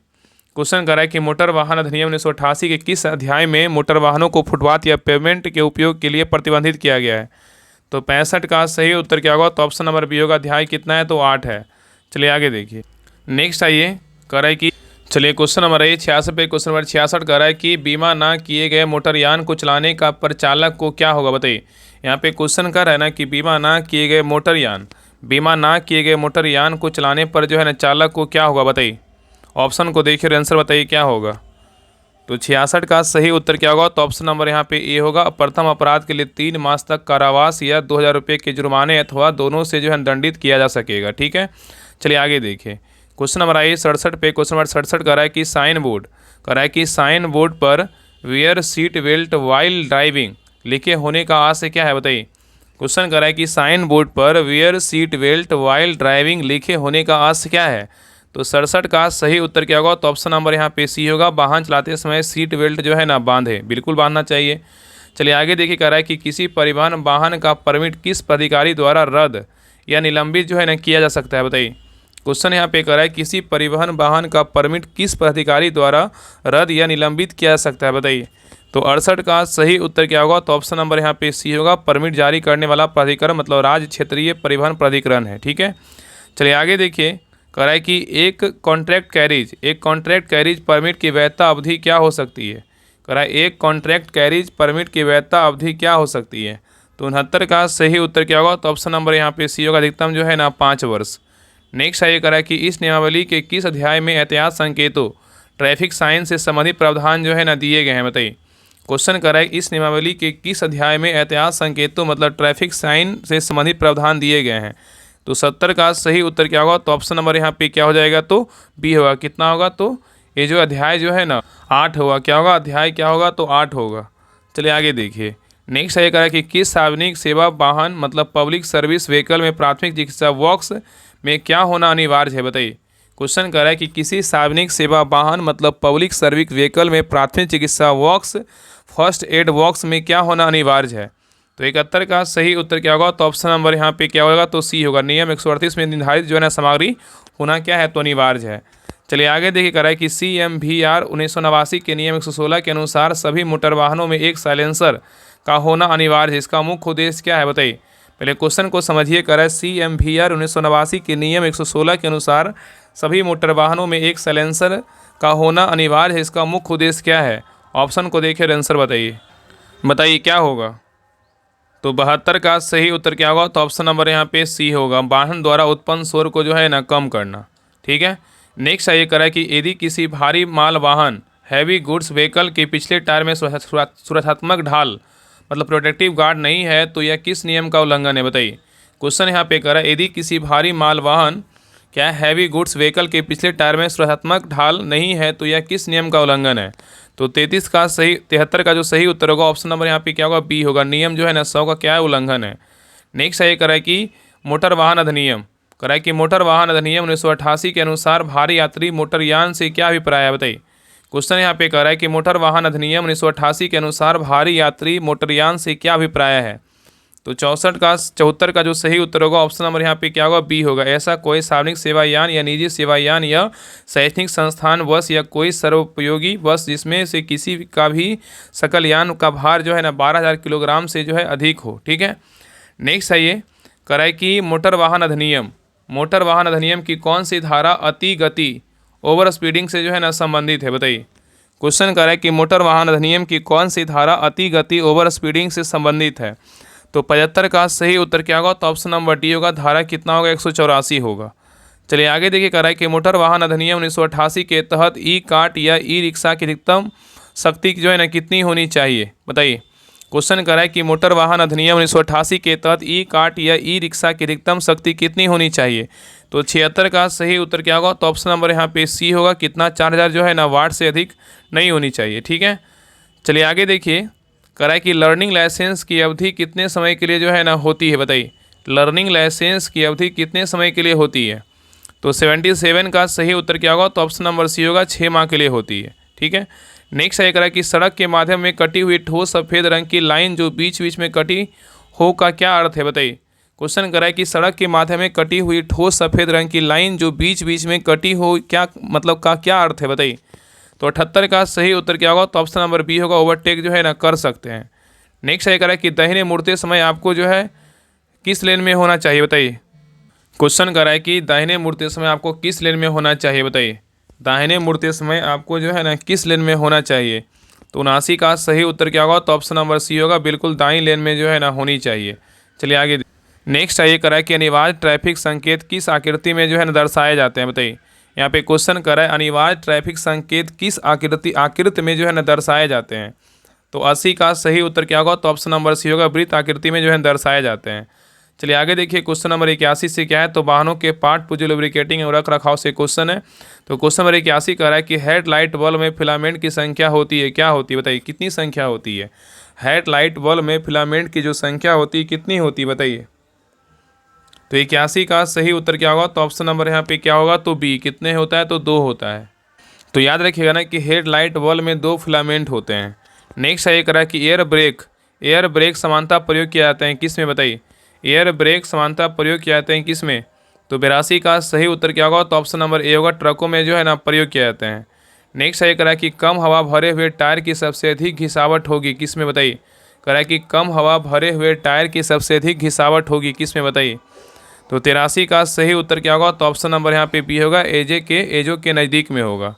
क्वेश्चन कर रहा है कि मोटर वाहन अधिनियम 1988 के किस अध्याय में मोटर वाहनों को फुटपाथ या पेवमेंट के उपयोग के लिए प्रतिबंधित किया गया है। तो 65 का सही उत्तर क्या होगा, तो ऑप्शन नंबर बी होगा। अध्याय कितना है, तो 8 है। चलिए आगे देखिए। नेक्स्ट आइए कह रहा है कि चलिए क्वेश्चन नंबर है 66 पे। क्वेश्चन नंबर 66 कह रहा है कि बीमा ना किए गए मोटरयान को चलाने का परिचालक को क्या होगा, बताइए। यहाँ पे क्वेश्चन कर रहा है ना कि बीमा ना किए गए मोटरयान को चलाने पर जो है ना चालक को क्या होगा, बताइए। ऑप्शन को देखिए और आंसर बताइए क्या होगा। तो 66 का सही उत्तर क्या होगा, तो ऑप्शन नंबर यहाँ पे ए होगा। प्रथम अपराध के लिए 3 मास तक कारावास या 2000 रुपये के जुर्माने अथवा दोनों से जो है दंडित किया जा सकेगा, ठीक है। चलिए आगे देखिए। क्वेश्चन नंबर आइए 67 पे। क्वेश्चन नंबर 67 कह रहा है कि साइन बोर्ड पर where seat belt while driving लिखे होने का आशय क्या है, बताइए। क्वेश्चन कह रहा है कि साइन बोर्ड पर where seat belt while driving लिखे होने का आशय क्या है। तो 67 का सही उत्तर क्या होगा, तो ऑप्शन नंबर यहाँ पे सी होगा। वाहन चलाते समय सीट बेल्ट जो है ना बांधे, बिल्कुल बांधना चाहिए। चलिए आगे देखिए। कह रहा है कि किसी परिवहन वाहन का परमिट किस प्राधिकारी द्वारा रद्द या निलंबित जो है ना किया जा सकता है, बताइए। क्वेश्चन यहाँ पे कह रहा है किसी परिवहन वाहन का परमिट किस प्राधिकारी द्वारा रद्द या निलंबित किया जा सकता है, बताइए। तो 68 का सही उत्तर क्या होगा, तो ऑप्शन नंबर यहाँ पे सी होगा। परमिट जारी करने वाला प्राधिकरण मतलब राज्य क्षेत्रीय परिवहन प्राधिकरण है, ठीक है। चलिए आगे देखिए। कह रहा है कि एक कॉन्ट्रैक्ट कैरिज परमिट की वैधता अवधि क्या हो सकती है। कह रहा है एक कॉन्ट्रैक्ट कैरिज परमिट की वैधता अवधि क्या हो सकती है। तो 69 का सही उत्तर क्या होगा, तो ऑप्शन नंबर यहाँ पे सी होगा। अधिकतम जो है ना 5 वर्ष। नेक्स्ट है ये कह रहा है कि इस नियमावली के किस अध्याय में एहतियात संकेतों ट्रैफिक साइन से संबंधित प्रावधान जो है ना दिए गए हैं, बताइए। क्वेश्चन कर रहा है इस नियमावली के किस अध्याय में एहतियात संकेतों मतलब ट्रैफिक साइन से संबंधित प्रावधान दिए गए हैं। तो 70 का सही उत्तर क्या होगा, तो ऑप्शन नंबर यहाँ पे क्या हो जाएगा, तो बी होगा। कितना होगा, तो ये जो अध्याय जो है ना 8 होगा। क्या होगा, अध्याय क्या होगा, तो 8 होगा। चलिए आगे देखिए। नेक्स्ट है कह रहा है कि किस सार्वजनिक सेवा वाहन मतलब पब्लिक सर्विस व्हीकल में प्राथमिक चिकित्सा बॉक्स में क्या होना अनिवार्य है, बताइए। क्वेश्चन कर रहा है कि किसी सार्वजनिक सेवा वाहन मतलब पब्लिक सर्विस व्हीकल में प्राथमिक चिकित्सा बॉक्स फर्स्ट एड बॉक्स में क्या होना अनिवार्य है। तो 71 का सही उत्तर क्या होगा, तो ऑप्शन नंबर यहाँ पे क्या होगा, तो सी होगा। नियम 138 में निर्धारित जो है ना सामग्री होना क्या है, तो अनिवार्य है। चलिए आगे देखिए। कह रहा है कि CMVR 1989 के नियम 116 के अनुसार सभी मोटर वाहनों में एक साइलेंसर का होना अनिवार्य है। इसका मुख्य उद्देश्य क्या है, बताइए। पहले क्वेश्चन को समझिए। कह रहा है CMVR 1989 के नियम 116 के अनुसार सभी मोटर वाहनों में एक साइलेंसर का होना अनिवार्य है। इसका मुख्य उद्देश्य क्या है। ऑप्शन को देखिए और आंसर बताइए क्या होगा। तो 72 का सही उत्तर क्या होगा, तो ऑप्शन नंबर यहाँ पे सी होगा। वाहन द्वारा उत्पन्न शोर को जो है ना कम करना, ठीक है। नेक्स्ट है ये कह रहा है कि यदि किसी भारी माल वाहन हैवी गुड्स व्हीकल के पिछले टायर में सुरक्षात्मक ढाल मतलब प्रोटेक्टिव गार्ड नहीं है तो यह किस नियम का उल्लंघन है, बताइए। क्वेश्चन यहाँ पे कह रहा है यदि किसी भारी माल वाहन क्या हैवी गुड्स व्हीकल के पिछले टायर में सुरक्षात्मक ढाल नहीं है तो यह किस नियम का उल्लंघन है। तो 73 का जो सही उत्तर होगा ऑप्शन नंबर यहाँ पे क्या होगा, बी होगा। नियम जो है ना 100 का क्या है, उल्लंघन है। नेक्स्ट है ये कह रहा है कि मोटर वाहन अधिनियम 1988 के अनुसार भारी यात्री मोटरयान से क्या अभिप्राय है, बताइए। क्वेश्चन यहाँ पे कह रहा है कि मोटर वाहन अधिनियम 1988 के अनुसार भारी यात्री मोटरयान से क्या अभिप्राय है। तो 74 का जो सही उत्तर होगा ऑप्शन नंबर यहाँ पे क्या होगा, बी होगा। ऐसा कोई सार्वजनिक सेवायान या निजी सेवायान या शैक्षणिक संस्थान बस या कोई सर्वोपयोगी बस जिसमें से किसी का भी सकल यान का भार जो है ना 12,000 किलोग्राम से जो है अधिक हो, ठीक है। नेक्स्ट है ये कह रहा है कि मोटर वाहन अधिनियम की कौन सी धारा अति गति ओवर स्पीडिंग से जो है ना संबंधित है, बताइए। क्वेश्चन कर रहा है कि मोटर वाहन अधिनियम की कौन सी धारा अति गति ओवर स्पीडिंग से संबंधित है। तो 75 का सही उत्तर क्या होगा, तो ऑप्शन नंबर डी होगा। धारा कितना होगा, 184 होगा। चलिए आगे देखिए। कह रहा है कि मोटर वाहन अधिनियम 1988 के तहत ई कार्ट या ई रिक्शा की अधिकतम शक्ति जो है ना कितनी होनी चाहिए, बताइए। क्वेश्चन कर रहा है कि मोटर वाहन अधिनियम 1988 के तहत ई कार्ट या ई रिक्शा की अधिकतम शक्ति कितनी होनी चाहिए। तो 76 का सही उत्तर क्या होगा, तो ऑप्शन नंबर यहाँ पे सी होगा। कितना, 4000 जो है ना वाट से अधिक नहीं होनी चाहिए, ठीक है। चलिए आगे देखिए। कह रहा है कि लर्निंग लाइसेंस की अवधि कितने समय के लिए जो है ना होती है, बताइए। लर्निंग लाइसेंस की अवधि कितने समय के लिए होती है। तो 77 का सही उत्तर क्या होगा, तो ऑप्शन नंबर सी होगा। 6 माह के लिए होती है, ठीक है। नेक्स्ट है करा कि सड़क के माध्यम में कटी हुई ठोस सफ़ेद रंग की लाइन जो बीच बीच में कटी हो का क्या अर्थ है, बताइए। क्वेश्चन करा है कि सड़क के माध्यम में कटी हुई ठोस सफ़ेद रंग की लाइन जो बीच बीच में कटी हो क्या मतलब का क्या अर्थ है, बताइए। तो 78 का सही उत्तर क्या होगा, तो ऑप्शन नंबर बी होगा, ओवरटेक जो है ना कर सकते हैं। नेक्स्ट है करा कि दाहिने मुड़ते समय आपको जो है किस लेन में होना चाहिए, बताइए। क्वेश्चन करा है कि दाहिने मुड़ते समय आपको किस लेन में होना चाहिए, बताइए। दाहिने मुड़ते समय आपको जो है ना किस लेन में होना चाहिए। तो 79 का सही उत्तर क्या होगा, तो ऑप्शन नंबर सी होगा, बिल्कुल दाईं लेन में जो है ना होनी चाहिए। चलिए आगे। नेक्स्ट है ये करा है कि अनिवार्य ट्रैफिक संकेत किस आकृति में जो है ना दर्शाए जाते हैं, बताइए। यहाँ पे क्वेश्चन करा है अनिवार्य ट्रैफिक संकेत किस आकृति में जो है ना दर्शाए जाते हैं। तो 80 का सही उत्तर क्या होगा, तो ऑप्शन नंबर सी होगा, वृत्त आकृति में जो है दर्शाए जाते हैं। चलिए आगे देखिए क्वेश्चन नंबर 81 से क्या है, तो वाहनों के पार्ट पुर्जे लुब्रिकेटिंग और रख रखाव से क्वेश्चन है। तो क्वेश्चन नंबर 81 कह रहा है कि हेडलाइट बल्ब में फिलामेंट की संख्या होती है, क्या होती है, बताइए। कितनी संख्या होती है हेडलाइट बल्ब में फिलामेंट की जो संख्या होती है कितनी होती है, बताइए। तो 81 का सही उत्तर क्या होगा, तो ऑप्शन नंबर यहाँ पे क्या होगा, तो बी। कितने होता है, तो 2 होता है। तो याद रखिएगा ना कि हेडलाइट बल्ब में 2 फिलामेंट होते हैं। नेक्स्ट है ये करा कि एयर ब्रेक समानता प्रयोग किया जाता है किस में, बताइए। एयर ब्रेक समानता प्रयोग किया जाते हैं किस में। तो 82 का सही उत्तर क्या होगा, तो ऑप्शन नंबर ए होगा, ट्रकों में जो है ना प्रयोग किया जाते हैं। नेक्स्ट है ये करा कि कम हवा भरे हुए टायर की सबसे अधिक घिसावट होगी किस में, बताइए। करा कि कम हवा भरे हुए टायर की सबसे अधिक घिसावट होगी किस में, बताइए। तो 83 का सही उत्तर क्या होगा, तो ऑप्शन नंबर यहाँ पे बी होगा, एजो के नज़दीक में होगा।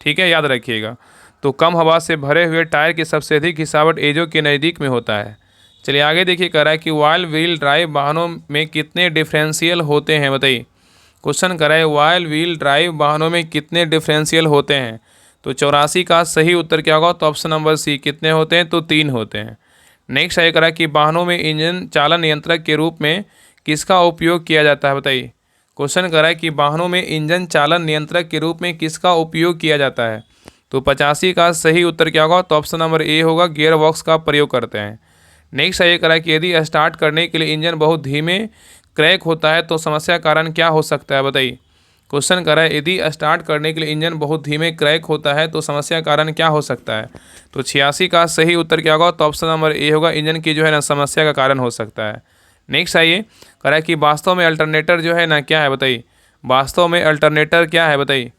ठीक है, याद रखिएगा। तो कम हवा से भरे हुए टायर की सबसे अधिक घिसावट एजो के नज़दीक में होता है। चलिए आगे देखिए, कह रहा है कि ऑयल व्हील ड्राइव वाहनों में कितने डिफरेंशियल होते हैं, बताइए। क्वेश्चन कह रहा है ऑयल व्हील ड्राइव वाहनों में कितने डिफरेंशियल होते हैं। तो 84 का सही उत्तर क्या होगा, तो ऑप्शन नंबर सी। कितने होते हैं, तो 3 होते हैं। नेक्स्ट है कह रहा है कि वाहनों में इंजन चालन नियंत्रक के रूप में किसका उपयोग किया जाता है, बताइए। क्वेश्चन कर रहा है कि वाहनों में इंजन चालन नियंत्रक के रूप में किसका उपयोग किया जाता है। तो 85 का सही उत्तर क्या होगा, तो ऑप्शन नंबर ए होगा, गियर बॉक्स का प्रयोग करते हैं। नेक्स्ट है ये कह रहा है कि यदि स्टार्ट करने के लिए इंजन बहुत धीमे क्रैक होता है तो समस्या कारण क्या हो सकता है, बताइए। क्वेश्चन कर रहा है यदि स्टार्ट करने के लिए इंजन बहुत धीमे क्रैक होता है तो समस्या कारण क्या हो सकता है। तो 86 का सही उत्तर क्या होगा, तो ऑप्शन नंबर ए होगा, इंजन की जो है ना समस्या का कारण हो सकता है। नेक्स्ट आइए, कह रहा है कि वास्तव में अल्टरनेटर जो है ना क्या है, बताइए। वास्तव में अल्टरनेटर क्या है, बताइए।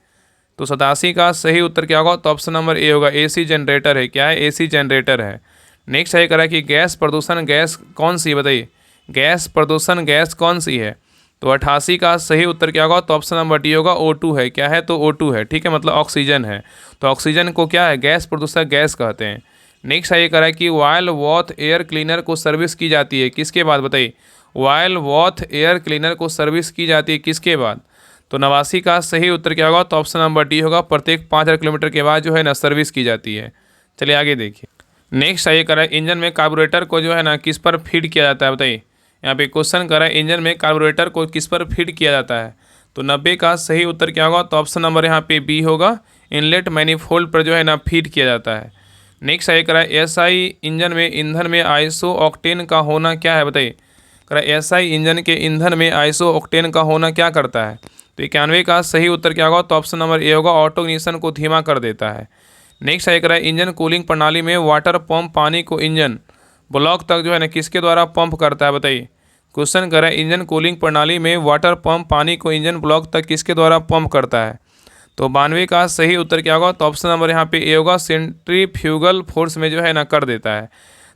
तो 87 का सही उत्तर क्या होगा, तो ऑप्शन नंबर ए होगा, एसी जनरेटर है। क्या है, एसी जनरेटर है। नेक्स्ट है कह रहा है कि गैस प्रदूषण गैस कौन सी है, बताइए। गैस प्रदूषण गैस कौन सी है। तो 88 का सही उत्तर क्या होगा, तो ऑप्शन नंबर डी होगा, O2 है। क्या है, तो O2 है। ठीक है, मतलब ऑक्सीजन है। तो ऑक्सीजन को क्या है, गैस प्रदूषक गैस कहते हैं। नेक्स्ट है ये कह रहा है कि वायल वॉथ एयर क्लीनर को सर्विस की जाती है किसके बाद, बताइए। वायल वॉथ एयर क्लीनर को सर्विस की जाती है किसके बाद। तो 89 का सही उत्तर क्या होगा, तो ऑप्शन नंबर डी होगा, प्रत्येक 5000 किलोमीटर के बाद जो है ना सर्विस की जाती है। चलिए आगे देखिए। नेक्स्ट है ये कह रहा है इंजन में कार्बोरेटर को जो है ना किस पर फीड किया जाता है, बताइए। यहाँ पे क्वेश्चन कर रहा है इंजन में कार्बोरेटर को किस पर फीड किया जाता है। तो 90 का सही उत्तर क्या होगा, तो ऑप्शन नंबर यहाँ पे बी होगा, इनलेट मैनिफोल्ड पर जो है ना फीड किया जाता है। नेक्स्ट है कह रहा है एसआई इंजन में ईंधन में आइसो ऑक्टेन का होना क्या है, बताइए। कह रहा है एसआई इंजन के ईंधन में आइसो ऑक्टेन का होना क्या करता है। तो 91 का सही उत्तर क्या होगा, तो ऑप्शन नंबर ए होगा, ऑटो इग्निशन को धीमा कर देता है। नेक्स्ट है कह रहा है इंजन कूलिंग प्रणाली में वाटर पंप पानी को इंजन ब्लॉक तक जो है ना किसके द्वारा पंप करता है, बताइए। क्वेश्चन कर रहा है इंजन कूलिंग प्रणाली में वाटर पंप पानी को इंजन ब्लॉक तक किसके द्वारा पंप करता है। तो 92 का सही उत्तर क्या होगा, तो ऑप्शन नंबर यहाँ पे ए होगा, सेंट्रीफ्यूगल फोर्स में जो है ना कर देता है।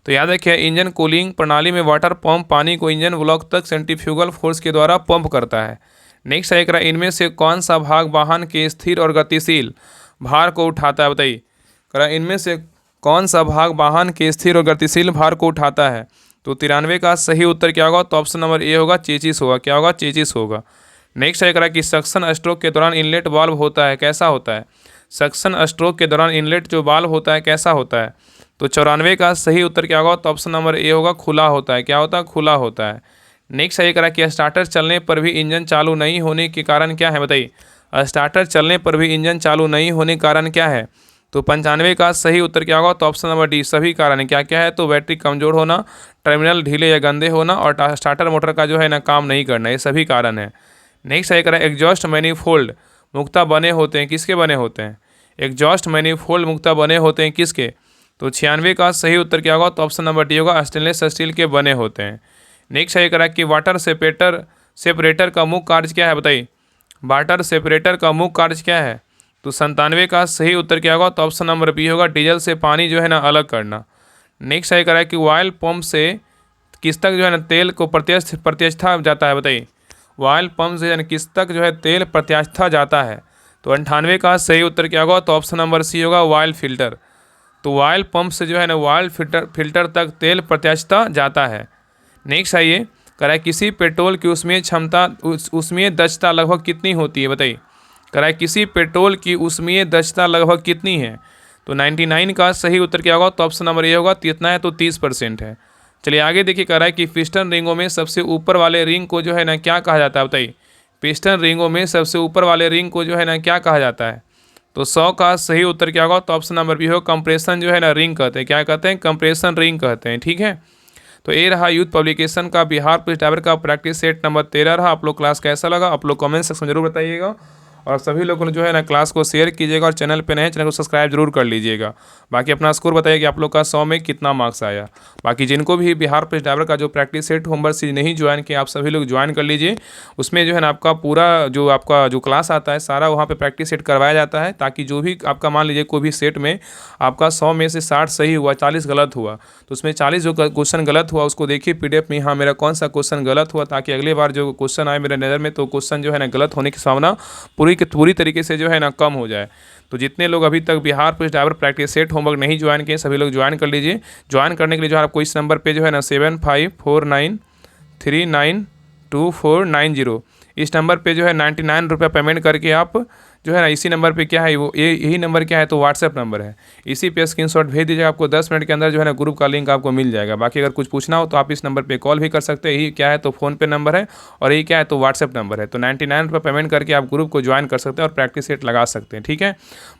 तो याद रखिए इंजन कूलिंग प्रणाली में वाटर पंप पानी को इंजन ब्लॉक तक सेंट्रीफ्यूगल फोर्स के द्वारा पंप करता है। नेक्स्ट है कह इनमें से कौन सा भाग वाहन के स्थिर और गतिशील भार को उठाता है, बताइए। कह इनमें से कौन सा भाग वाहन के स्थिर और गतिशील भार को उठाता है। तो 93 का सही उत्तर क्या होगा, तो ऑप्शन नंबर ए होगा, चेचिस होगा। क्या होगा, चेचिस होगा। नेक्स्ट है कह रहा है कि सक्शन स्ट्रोक के दौरान इनलेट वाल्व होता है, कैसा होता है। सक्शन स्ट्रोक के दौरान इनलेट जो वाल्व होता है कैसा होता है। तो 94 का सही उत्तर क्या होगा, तो ऑप्शन नंबर ए होगा, खुला होता है। क्या होता है, खुला होता है। नेक्स्ट है कह रहा है कि स्टार्टर चलने पर भी इंजन चालू नहीं होने के कारण क्या है, बताइए। स्टार्टर चलने पर भी इंजन चालू नहीं होने के कारण क्या है। तो 95 का सही उत्तर क्या होगा, तो ऑप्शन नंबर डी, सभी कारण है। क्या क्या है, तो बैटरी कमज़ोर होना, टर्मिनल ढीले या गंदे होना और स्टार्टर मोटर का जो है ना काम नहीं करना, ये सभी कारण है। नेक्स्ट है कह रहा है एग्जॉस्ट मैनिफोल्ड मुक्ता बने होते हैं किसके बने होते हैं। एग्जॉस्ट मैनिफोल्ड मुक्ता बने होते हैं किसके? तो 96 का सही उत्तर क्या होगा? तो ऑप्शन नंबर डी होगा, स्टेनलेस स्टील के बने होते हैं। नेक्स्ट है करा कि वाटर सेपरेटर का मुख्य कार्य क्या है? बताइए, वाटर सेपरेटर का मुख्य कार्य क्या है? तो 97 का सही उत्तर क्या होगा? तो ऑप्शन नंबर बी होगा, डीजल से पानी जो है ना अलग करना। नेक्स्ट है करा कि ऑयल पंप से किस तक जो है ना तेल को प्रत्यास्था जाता है? बताइए, ऑयल पंप से यानी किस तक जो है तेल प्रत्यास्था जाता है? तो 98 का सही उत्तर क्या होगा? तो ऑप्शन नंबर सी होगा, ऑयल फिल्टर। तो ऑयल पंप से जो है ना ऑयल फिल्टर तक तेल प्रत्यास्था जाता है। नेक्स्ट आइए कराए किसी पेट्रोल की उसमें दक्षता लगभग कितनी होती है? बताइए, कराए किसी पेट्रोल की उसमें दक्षता लगभग कितनी है? तो 99 का सही उत्तर क्या होगा? तो ऑप्शन नंबर ए होगा, कितना है? तो 30% है। चलिए आगे देखिए, कह रहा है कि पिस्टन रिंगों में सबसे ऊपर वाले रिंग को जो है ना क्या कहा जाता है? बताइए, पिस्टन रिंगों में सबसे ऊपर वाले रिंग को जो है ना क्या कहा जाता है? तो 100 का सही उत्तर क्या होगा? तो ऑप्शन नंबर बी होगा, कंप्रेशन जो है ना रिंग कहते हैं। क्या कहते हैं? कंप्रेशन रिंग कहते हैं। ठीक है, तो ये रहा यूथ पब्लिकेशन का बिहार पुलिस ड्राइवर का प्रैक्टिस सेट नंबर 13 रहा। आप लोग क्लास कैसा लगा आप लोग कमेंट सेक्शन में जरूर बताइएगा, और सभी लोगों ने जो है ना क्लास को शेयर कीजिएगा, और चैनल पे नए चैनल को सब्सक्राइब जरूर कर लीजिएगा। बाकी अपना स्कोर बताइए कि आप लोग का 100 में कितना मार्क्स आया। बाकी जिनको भी बिहार पुलिस ड्राइवर का जो प्रैक्टिस सेट होमवर्क सीरीज नहीं ज्वाइन किया, आप सभी लोग ज्वाइन कर लीजिए। उसमें जो है ना आपका पूरा आपका जो क्लास आता है सारा वहाँ पे प्रैक्टिस सेट करवाया जाता है, ताकि जो भी आपका मान लीजिए कोई भी सेट में आपका 100 में से 60 सही हुआ, 40 गलत हुआ, तो उसमें 40 जो क्वेश्चन गलत हुआ उसको देखिए PDF में, हाँ मेरा कौन सा क्वेश्चन गलत हुआ, ताकि अगली बार जो क्वेश्चन आए मेरे नज़र में तो क्वेश्चन जो है ना गलत होने की संभावना पूरी तरीके से जो है ना कम हो जाए। तो जितने लोग अभी तक Bihar police driver practice set homework नहीं ज्वाइन किए सभी लोग ज्वाइन कर लीजिए। ज्वाइन करने के लिए जो है आपको इस नंबर पे जो है ना 7549392490 इस नंबर पे जो है 99 रुपये पेमेंट करके आप जो है ना इसी नंबर पे क्या है वो यही नंबर क्या है? तो व्हाट्सएप नंबर है। इसी पे स्क्रीनशॉट भेज दीजिएगा, आपको 10 मिनट के अंदर जो है ना ग्रुप का लिंक आपको मिल जाएगा। बाकी अगर कुछ पूछना हो तो आप इस नंबर पे कॉल भी कर सकते हैं। यही क्या है? तो फ़ोन पे नंबर है, और यही क्या है? तो व्हाट्सएप नंबर है। तो 99 रुपये पेमेंट करके आप ग्रुप को ज्वाइन कर सकते हैं और प्रैक्टिस सेट लगा सकते हैं। ठीक है,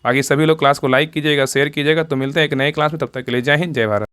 बाकी सभी लोग क्लास को लाइक कीजिएगा, शेयर कीजिएगा। तो मिलते हैं एक नए क्लास में, तब तक के लिए जय हिंद, जय भारत।